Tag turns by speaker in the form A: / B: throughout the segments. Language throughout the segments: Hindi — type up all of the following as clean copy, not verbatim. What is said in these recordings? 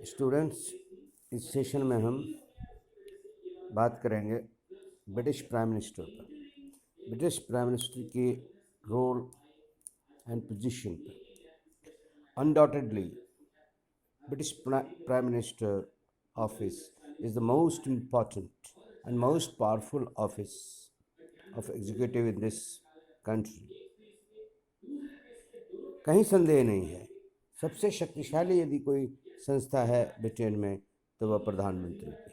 A: स्टूडेंट्स, इस सेशन में हम बात करेंगे ब्रिटिश प्राइम मिनिस्टर पर। ब्रिटिश प्राइम मिनिस्टर की रोल एंड पोजीशन पर। Undoubtedly British prime minister office is the most important and most powerful office of executive in this country. कहीं संदेह नहीं है, सबसे शक्तिशाली यदि कोई संस्था है ब्रिटेन में तो वह प्रधानमंत्री की।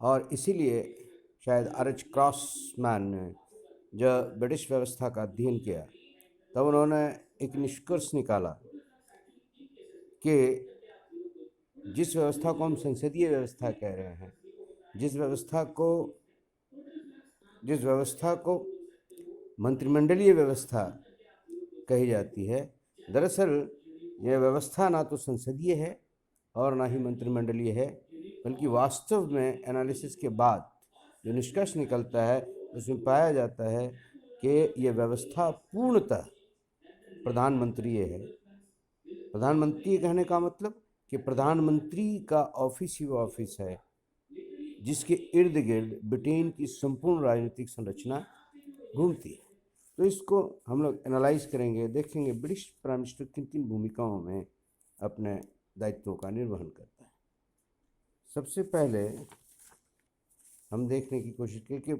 A: और इसीलिए शायद आर.एच. क्रॉसमैन ने जब ब्रिटिश व्यवस्था का अध्ययन किया तब उन्होंने एक निष्कर्ष निकाला कि जिस व्यवस्था को हम संसदीय व्यवस्था कह रहे हैं, जिस व्यवस्था को मंत्रिमंडलीय व्यवस्था कही जाती है, दरअसल यह व्यवस्था ना तो संसदीय है और ना ही मंत्रिमंडलीय है, बल्कि वास्तव में एनालिसिस के बाद जो निष्कर्ष निकलता है उसमें पाया जाता है कि यह व्यवस्था पूर्णतः प्रधानमंत्रीय है। प्रधानमंत्री कहने का मतलब कि प्रधानमंत्री का ऑफिस ही वो ऑफिस है जिसके इर्द गिर्द ब्रिटेन की संपूर्ण राजनीतिक संरचना घूमती है। तो इसको हम लोग एनालाइज करेंगे, देखेंगे ब्रिटिश प्राइम मिनिस्टर किन किन भूमिकाओं में अपने दायित्वों का निर्वहन करता है। सबसे पहले हम देखने की कोशिश करें कि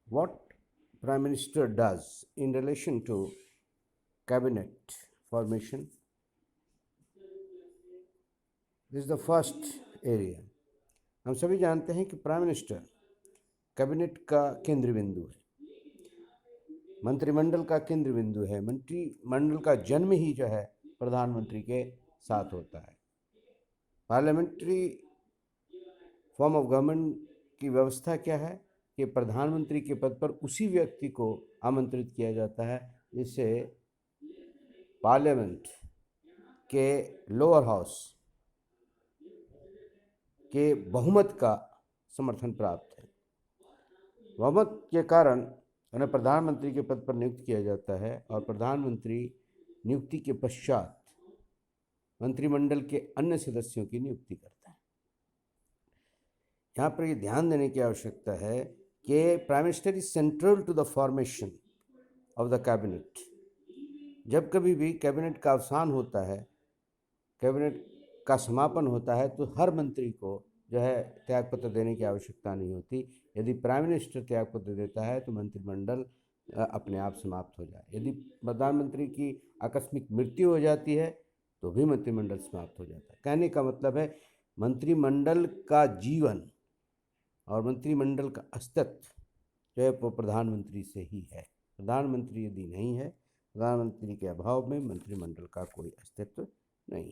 A: what prime minister does in relation to cabinet formation. This is the first area. हम सभी जानते हैं कि प्राइम मिनिस्टर कैबिनेट का केंद्र बिंदु है, मंत्रिमंडल का केंद्र बिंदु है। मंत्रिमंडल का जन्म ही जो है प्रधानमंत्री के साथ होता है। पार्लियामेंट्री फॉर्म ऑफ गवर्नमेंट की व्यवस्था क्या है कि प्रधानमंत्री के पद पर उसी व्यक्ति को आमंत्रित किया जाता है जिसे पार्लियामेंट के लोअर हाउस के बहुमत का समर्थन प्राप्त है। बहुमत के कारण उन्हें प्रधानमंत्री के पद पर नियुक्त किया जाता है और प्रधानमंत्री नियुक्ति के पश्चात मंत्रिमंडल के अन्य सदस्यों की नियुक्ति करता है। यहाँ पर ये ध्यान देने की आवश्यकता है कि prime minister is central to the formation of the cabinet. जब कभी भी कैबिनेट का अवसान होता है, कैबिनेट का समापन होता है, तो हर मंत्री को जो है त्यागपत्र देने की आवश्यकता नहीं होती। यदि प्राइम मिनिस्टर त्यागपत्र देता है तो मंत्रिमंडल अपने आप समाप्त हो जाए। यदि प्रधानमंत्री की आकस्मिक मृत्यु हो जाती है तो भी मंत्रिमंडल समाप्त हो जाता है। कहने का मतलब है मंत्रिमंडल का जीवन और मंत्रिमंडल का अस्तित्व जो है वो प्रधानमंत्री से ही है। प्रधानमंत्री यदि नहीं है, प्रधानमंत्री के अभाव में मंत्रिमंडल का कोई अस्तित्व नहीं।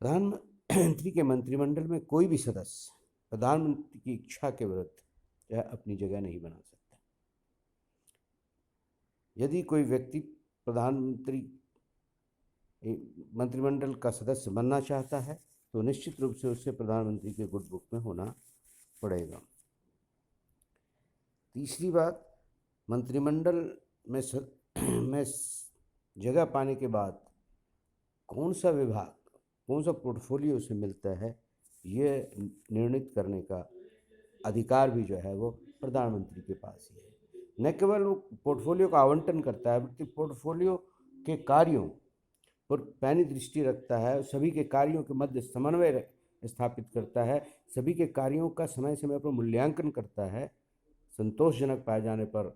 A: प्रधानमंत्री के मंत्रिमंडल में कोई भी सदस्य प्रधानमंत्री की इच्छा के विरुद्ध जो है अपनी जगह नहीं बना सकता। यदि कोई व्यक्ति मंत्रिमंडल का सदस्य बनना चाहता है तो निश्चित रूप से उससे प्रधानमंत्री के गुड बुक में होना पड़ेगा। तीसरी बात, मंत्रिमंडल में जगह पाने के बाद कौन सा विभाग, कौन सा पोर्टफोलियो उसे मिलता है, ये निर्णित करने का अधिकार भी जो है वो प्रधानमंत्री के पास ही है। न केवल वो पोर्टफोलियो का आवंटन करता है बल्कि पोर्टफोलियो के कार्यों पर पैनी दृष्टि रखता है, सभी के कार्यों के मध्य समन्वय स्थापित करता है, सभी के कार्यों का समय समय पर मूल्यांकन करता है, संतोषजनक पाए जाने पर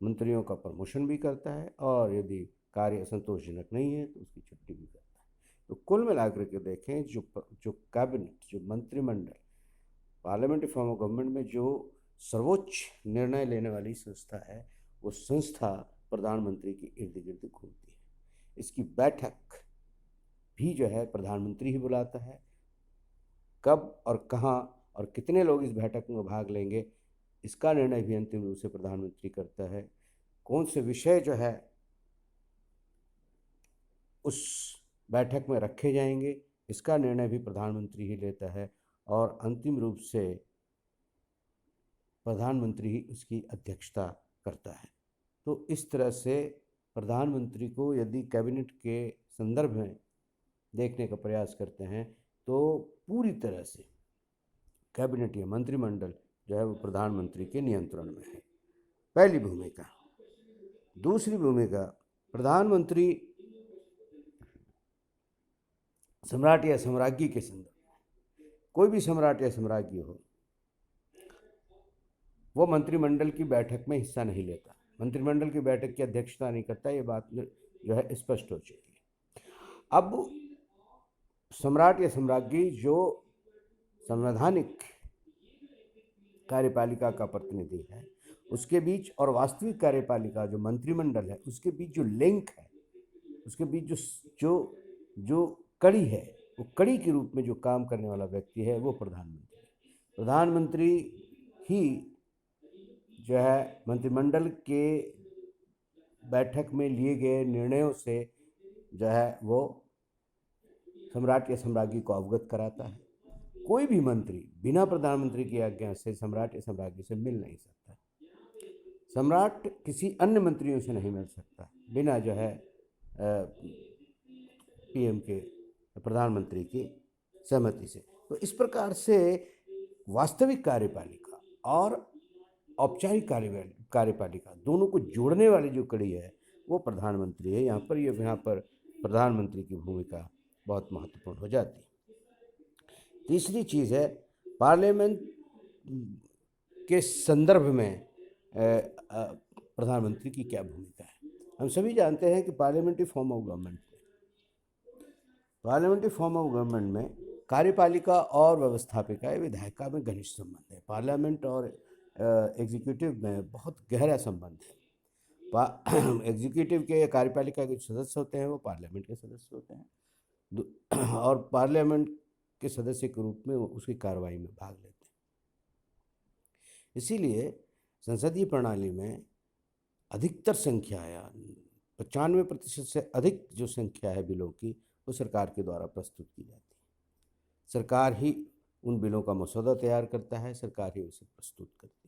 A: मंत्रियों का प्रमोशन भी करता है और यदि कार्य संतोषजनक नहीं है तो उसकी छुट्टी भी करता है। तो कुल मिलाकर के देखें, जो कैबिनेट, जो मंत्रिमंडल, पार्लियामेंट्री फॉर्म ऑफ गवर्नमेंट में जो सर्वोच्च निर्णय लेने वाली संस्था है, वो संस्था प्रधानमंत्री के इर्द गिर्द घूमती है। इसकी बैठक भी जो है प्रधानमंत्री ही बुलाता है। कब और कहाँ और कितने लोग इस बैठक में भाग लेंगे, इसका निर्णय भी अंतिम रूप से प्रधानमंत्री करता है। कौन से विषय जो है उस बैठक में रखे जाएंगे, इसका निर्णय भी प्रधानमंत्री ही लेता है और अंतिम रूप से प्रधानमंत्री ही उसकी अध्यक्षता करता है। तो इस तरह से प्रधानमंत्री को यदि कैबिनेट के संदर्भ में देखने का प्रयास करते हैं तो पूरी तरह से कैबिनेट या मंत्रिमंडल जो है वो प्रधानमंत्री के नियंत्रण में है, पहली भूमिका। दूसरी भूमिका, प्रधानमंत्री सम्राट या सम्राज्ञी के संदर्भ में, कोई भी सम्राट या सम्राज्ञी हो, वो मंत्रिमंडल की बैठक में हिस्सा नहीं लेता, मंत्रिमंडल की बैठक की अध्यक्षता नहीं करता। ये बात जो है स्पष्ट हो चुकी है। अब सम्राट या सम्राज्ञी जो संवैधानिक कार्यपालिका का प्रतिनिधि है, उसके बीच और वास्तविक कार्यपालिका जो मंत्रिमंडल है उसके बीच जो लिंक है, उसके बीच जो कड़ी है, वो कड़ी के रूप में जो काम करने वाला व्यक्ति है वो प्रधानमंत्री ही जो है मंत्रिमंडल के बैठक में लिए गए निर्णयों से जो है वो सम्राट या सम्राज्ञी को अवगत कराता है। कोई भी मंत्री बिना प्रधानमंत्री की आज्ञा से सम्राट या सम्राज्ञी से मिल नहीं सकता। सम्राट किसी अन्य मंत्रियों से नहीं मिल सकता बिना जो है पीएम के, प्रधानमंत्री की सहमति से। तो इस प्रकार से वास्तविक कार्यपालिका और औपचारिक कार्यपालिका दोनों को जोड़ने वाली जो कड़ी है वो प्रधानमंत्री है। यहाँ पर प्रधानमंत्री की भूमिका बहुत महत्वपूर्ण हो जाती है। तीसरी चीज़ है पार्लियामेंट के संदर्भ में प्रधानमंत्री की क्या भूमिका है। हम सभी जानते हैं कि पार्लियामेंट्री फॉर्म ऑफ गवर्नमेंट में कार्यपालिका और व्यवस्थापिका विधायिका में घनिष्ठ संबंध है। पार्लियामेंट और एग्जीक्यूटिव में बहुत गहरा संबंध है। एग्जीक्यूटिव के या कार्यपालिका के सदस्य होते हैं वो पार्लियामेंट के सदस्य होते हैं और पार्लियामेंट के सदस्य के रूप में वो उसकी कार्रवाई में भाग लेते हैं। इसीलिए संसदीय प्रणाली में अधिकतर संख्या या 95% से अधिक जो संख्या है बिलों की वो सरकार के द्वारा प्रस्तुत की जाती है। सरकार ही उन बिलों का मसौदा तैयार करता है, सरकार ही उसे प्रस्तुत करती है।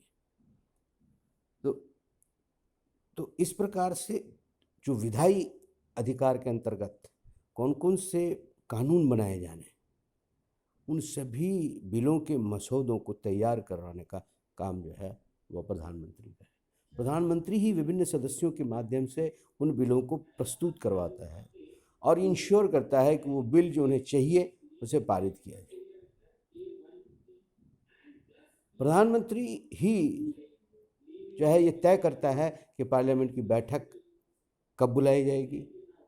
A: तो इस प्रकार से जो विधायी अधिकार के अंतर्गत कौन कौन से कानून बनाए जाने, उन सभी बिलों के मसौदों को तैयार कराने का काम जो है वह प्रधानमंत्री का है। प्रधानमंत्री ही विभिन्न सदस्यों के माध्यम से उन बिलों को प्रस्तुत करवाता है और इंश्योर करता है कि वो बिल जो उन्हें चाहिए उसे पारित किया जाए। प्रधानमंत्री ही जो है ये तय करता है कि पार्लियामेंट की बैठक कब बुलाई जाएगी,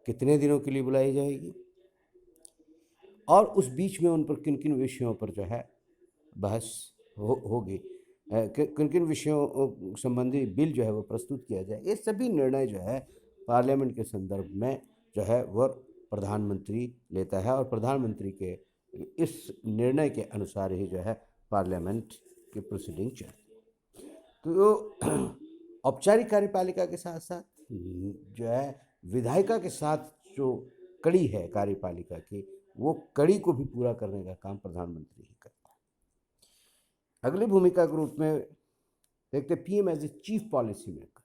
A: कितने दिनों के लिए बुलाई जाएगी और उस बीच में उन पर किन किन विषयों पर जो है बहस होगी, किन किन विषयों संबंधी बिल जो है वो प्रस्तुत किया जाए। ये सभी निर्णय जो है पार्लियामेंट के संदर्भ में जो है वह प्रधानमंत्री लेता है और प्रधानमंत्री के इस निर्णय के अनुसार ही जो है पार्लियामेंट की प्रोसीडिंग चलती है। तो औपचारिक कार्यपालिका के साथ साथ जो है विधायिका के साथ जो कड़ी है कार्यपालिका की, वो कड़ी को भी पूरा करने का काम प्रधानमंत्री ही करता है। अगली भूमिका के रूप में देखते PM as a chief policy maker.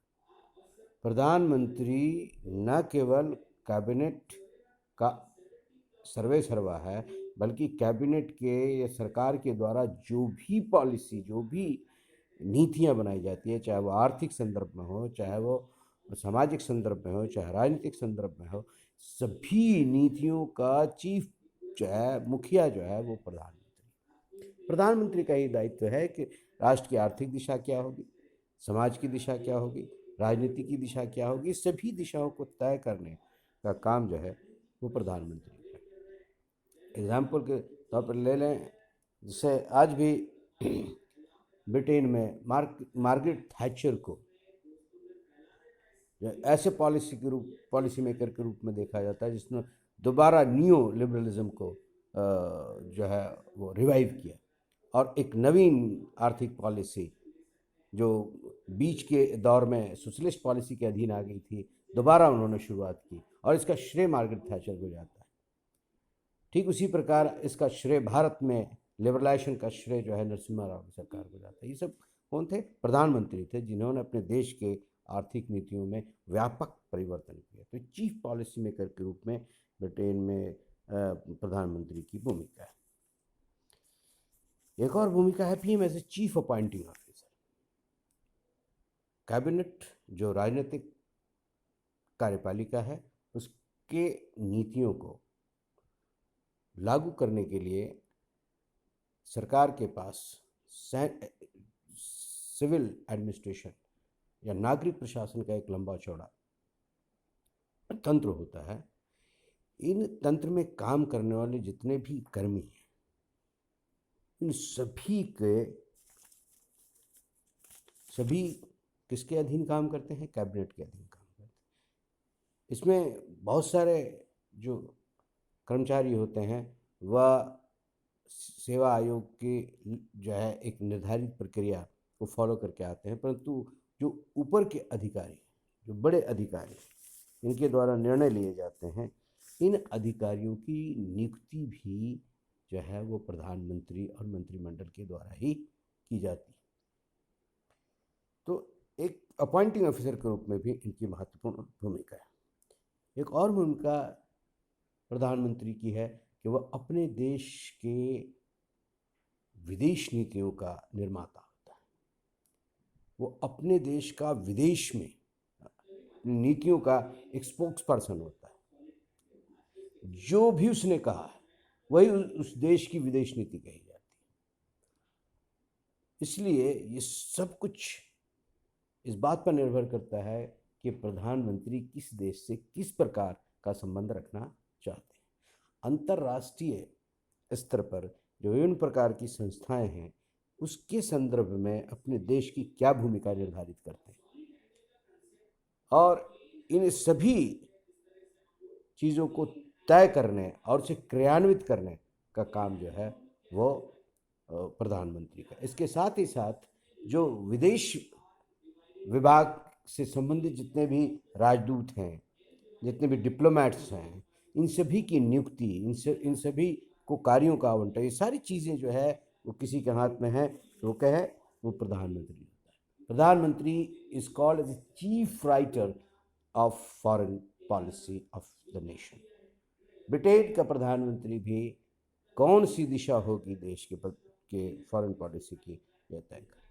A: प्रधानमंत्री न केवल कैबिनेट का सर्वे सर्वा है, बल्कि कैबिनेट के या सरकार के द्वारा जो भी पॉलिसी, जो भी नीतियां बनाई जाती है, चाहे वो आर्थिक संदर्भ में हो, चाहे वो सामाजिक संदर्भ में हो, चाहे राजनीतिक संदर्भ में हो, सभी नीतियों का चीफ जो है, मुखिया जो है वो प्रधानमंत्री का ही दायित्व है कि राष्ट्र की आर्थिक दिशा क्या होगी, समाज की दिशा क्या होगी, राजनीति की दिशा क्या होगी, सभी दिशाओं को तय करने का काम जो है वो प्रधानमंत्री का। एग्जाम्पल के तौर पर ले लें, जैसे आज भी ब्रिटेन में मार्गरेट थैचर को ऐसे पॉलिसी मेकर के रूप में देखा जाता है जिसने दोबारा नियो लिबरलिज्म को जो है वो रिवाइव किया और एक नवीन आर्थिक पॉलिसी जो बीच के दौर में सोशलिस्ट पॉलिसी के अधीन आ गई थी, दोबारा उन्होंने शुरुआत की और इसका श्रेय मार्गरेट थैचर को जाता है। ठीक उसी प्रकार इसका श्रेय भारत में लिबरलाइजेशन का श्रेय जो है नरसिम्हा राव सरकार को जाता है। ये सब कौन थे? प्रधानमंत्री थे जिन्होंने अपने देश के आर्थिक नीतियों में व्यापक परिवर्तन किया। तो चीफ पॉलिसी मेकर के रूप में ब्रिटेन में प्रधानमंत्री की भूमिका है। एक और भूमिका है PM as a chief appointing officer. Cabinet जो राजनीतिक कार्यपालिका है उसके नीतियों को लागू करने के लिए सरकार के पास सिविल एडमिनिस्ट्रेशन या नागरिक प्रशासन का एक लंबा चौड़ा तंत्र होता है। इन तंत्र में काम करने वाले जितने भी कर्मी हैं, इन सभी किसके अधीन काम करते हैं? कैबिनेट के अधीन काम करते हैं। इसमें बहुत सारे जो कर्मचारी होते हैं वह सेवा आयोग के जो है एक निर्धारित प्रक्रिया को फॉलो करके आते हैं, परंतु जो ऊपर के अधिकारी, जो बड़े अधिकारी, इनके द्वारा निर्णय लिए जाते हैं, इन अधिकारियों की नियुक्ति भी जो है वो प्रधानमंत्री और मंत्रिमंडल के द्वारा ही की जाती है। तो एक अपॉइंटिंग ऑफिसर के रूप में भी इनकी महत्वपूर्ण भूमिका है। एक और भूमिका प्रधानमंत्री की है कि वह अपने देश के विदेश नीतियों का निर्माता होता है। वो अपने देश का विदेश में नीतियों का एक स्पोक्स पर्सन होता है। जो भी उसने कहा है वही उस देश की विदेश नीति कही जाती है। इसलिए ये सब कुछ इस बात पर निर्भर करता है कि प्रधानमंत्री किस देश से किस प्रकार का संबंध रखना चाहते हैं। अंतर्राष्ट्रीय स्तर पर जो विभिन्न प्रकार की संस्थाएं हैं उसके संदर्भ में अपने देश की क्या भूमिका निर्धारित करते हैं, और इन सभी चीज़ों को तय करने और उसे क्रियान्वित करने का काम जो है वो प्रधानमंत्री का। इसके साथ ही साथ जो विदेश विभाग से संबंधित जितने भी राजदूत हैं, जितने भी डिप्लोमेट्स हैं, इन सभी की नियुक्ति, इन सभी को कार्यों का आवंटन, ये सारी चीज़ें जो है वो किसी के हाथ में है, तो वो क्या है, वो प्रधानमंत्री होता है। प्रधानमंत्री is called as the chief writer of foreign policy of the nation. Britain का प्रधानमंत्री भी कौन सी दिशा होगी देश के फॉरेन पॉलिसी की, यह तय करता है।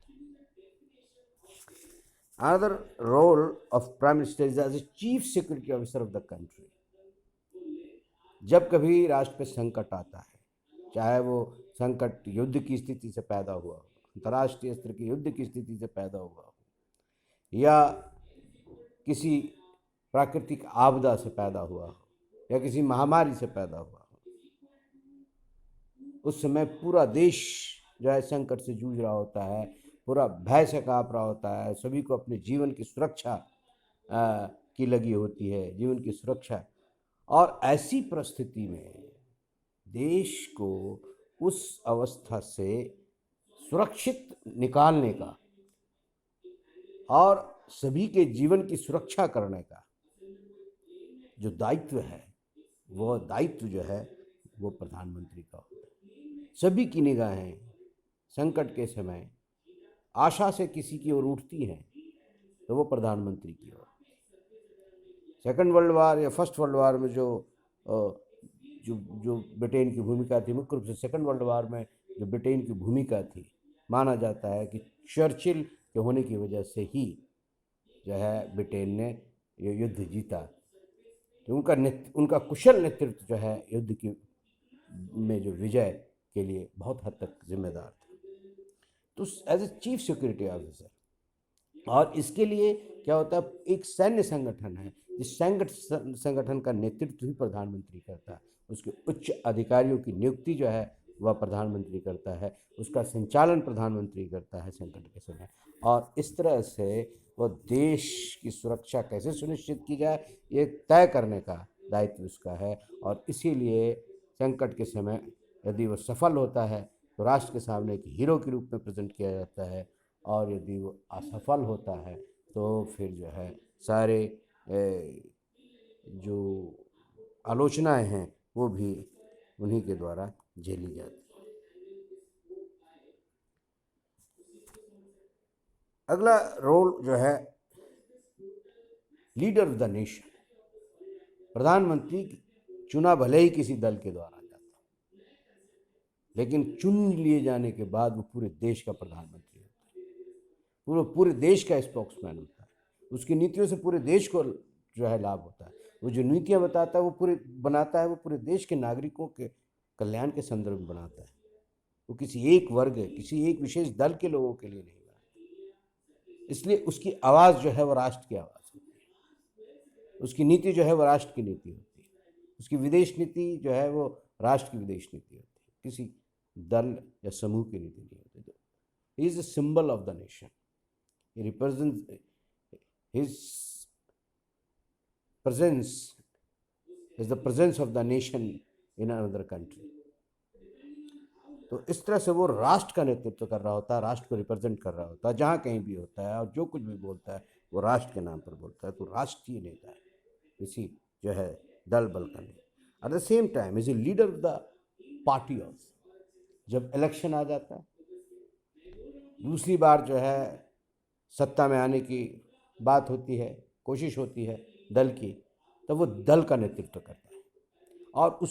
A: Another role of Prime Minister is as a Chief Security Officer of the country. जब कभी राष्ट्र पे संकट आता है, चाहे वो संकट युद्ध की स्थिति से पैदा हुआ हो, अंतर्राष्ट्रीय स्तर की युद्ध की स्थिति से पैदा हुआ हो, या किसी प्राकृतिक आपदा से पैदा हुआ हो, या किसी महामारी से पैदा हुआ हो, उस समय पूरा देश जो है संकट से जूझ रहा होता है, पूरा भय से काँप रहा होता है, सभी को अपने जीवन की सुरक्षा की लगी होती है, जीवन की सुरक्षा। और ऐसी परिस्थिति में देश को उस अवस्था से सुरक्षित निकालने का और सभी के जीवन की सुरक्षा करने का जो दायित्व है, वो दायित्व जो है वो प्रधानमंत्री का होता है। सभी की निगाहें संकट के समय आशा से किसी की ओर उठती हैं तो वो प्रधानमंत्री की ओर। सेकंड वर्ल्ड वार या फर्स्ट वर्ल्ड वार में जो ब्रिटेन की भूमिका थी, मुख्य रूप से सेकंड वर्ल्ड वार में जो ब्रिटेन की भूमिका थी, माना जाता है कि चर्चिल के होने की वजह से ही जो है ब्रिटेन ने ये युद्ध जीता। तो उनका कुशल नेतृत्व जो है युद्ध की में जो विजय के लिए बहुत हद तक जिम्मेदार था। तो as a chief security officer, और इसके लिए क्या होता है, एक सैन्य संगठन है, इस संगठन का नेतृत्व भी प्रधानमंत्री करता है। उसके उच्च अधिकारियों की नियुक्ति जो है वह प्रधानमंत्री करता है, उसका संचालन प्रधानमंत्री करता है संकट के समय। और इस तरह से वह देश की सुरक्षा कैसे सुनिश्चित की जाए ये तय करने का दायित्व उसका है। और इसीलिए संकट के समय यदि वह सफल होता है तो राष्ट्र के सामने एक हीरो के रूप में प्रेजेंट किया जाता है, और यदि वो असफल होता है तो फिर जो है सारे जो आलोचनाएं हैं वो भी उन्हीं के द्वारा झेली जाती है। अगला रोल जो है लीडर ऑफ द नेशन। प्रधानमंत्री चुना भले ही किसी दल के द्वारा जाता, लेकिन चुन लिए जाने के बाद वो पूरे देश का प्रधानमंत्री होता है, पूरे देश का स्पोक्समैन होता है। उसकी नीतियों से पूरे देश को जो है लाभ होता है। वो जो नीतियाँ बताता है वो बनाता है, वो पूरे देश के नागरिकों के कल्याण के संदर्भ में बनाता है। वो किसी एक वर्ग, किसी एक विशेष दल के लोगों के लिए नहीं बनाता। इसलिए उसकी आवाज़ जो है वो राष्ट्र की आवाज़ होती है, उसकी नीति जो है वो राष्ट्र की नीति होती है, उसकी विदेश नीति जो है वो राष्ट्र की विदेश नीति होती है, किसी दल या समूह की नीति नहीं होती। He is a symbol of the nation. He represents his presence is the presence of the nation in another country। तो इस तरह से वो राष्ट्र का नेतृत्व कर रहा होता है, राष्ट्र को रिप्रेजेंट कर रहा होता है, जहाँ कहीं भी होता है, और जो कुछ भी बोलता है वो राष्ट्र के नाम पर बोलता है। तो राष्ट्रीय नेता है, किसी जो है दल बल का नहीं। Eight the same time is a leader of the party also. जब इलेक्शन आ जाता है, दूसरी बार जो है सत्ता में आने की बात होती है, कोशिश होती है दल की, तो वो दल का नेतृत्व करता है, और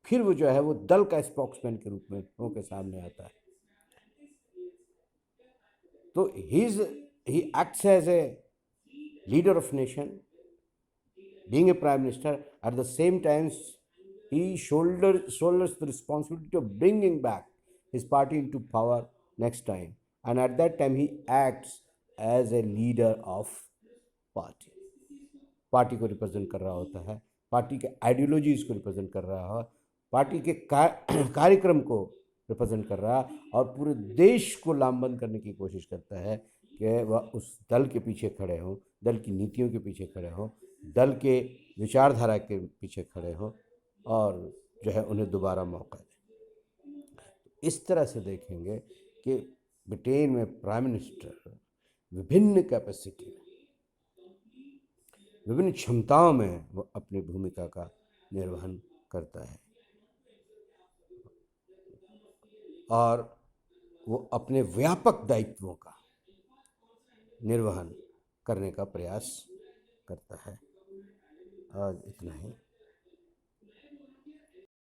A: फिर वो जो है वो दल का स्पोक्समैन के रूप में लोगों के सामने आता है। तो he acts as a leader of nation, being a prime minister. At the same times he shoulders the responsibility of bringing back his party into power next time, and at that time he acts as a leader of party। Party को रिप्रेजेंट कर रहा होता है, पार्टी के आइडियोलॉजीज को रिप्रेजेंट कर रहा है, पार्टी के कार्यक्रम को रिप्रेजेंट कर रहा है, और पूरे देश को लामबंद करने की कोशिश करता है कि वह उस दल के पीछे खड़े हों, दल की नीतियों के पीछे खड़े हों, दल के विचारधारा के पीछे खड़े हों, और जो है उन्हें दोबारा मौका दें। इस तरह से देखेंगे कि ब्रिटेन में प्राइम मिनिस्टर विभिन्न कैपेसिटी में, विभिन्न क्षमताओं में वो अपनी भूमिका का निर्वहन करता है, और वो अपने व्यापक दायित्वों का निर्वहन करने का प्रयास करता है। आज इतना ही।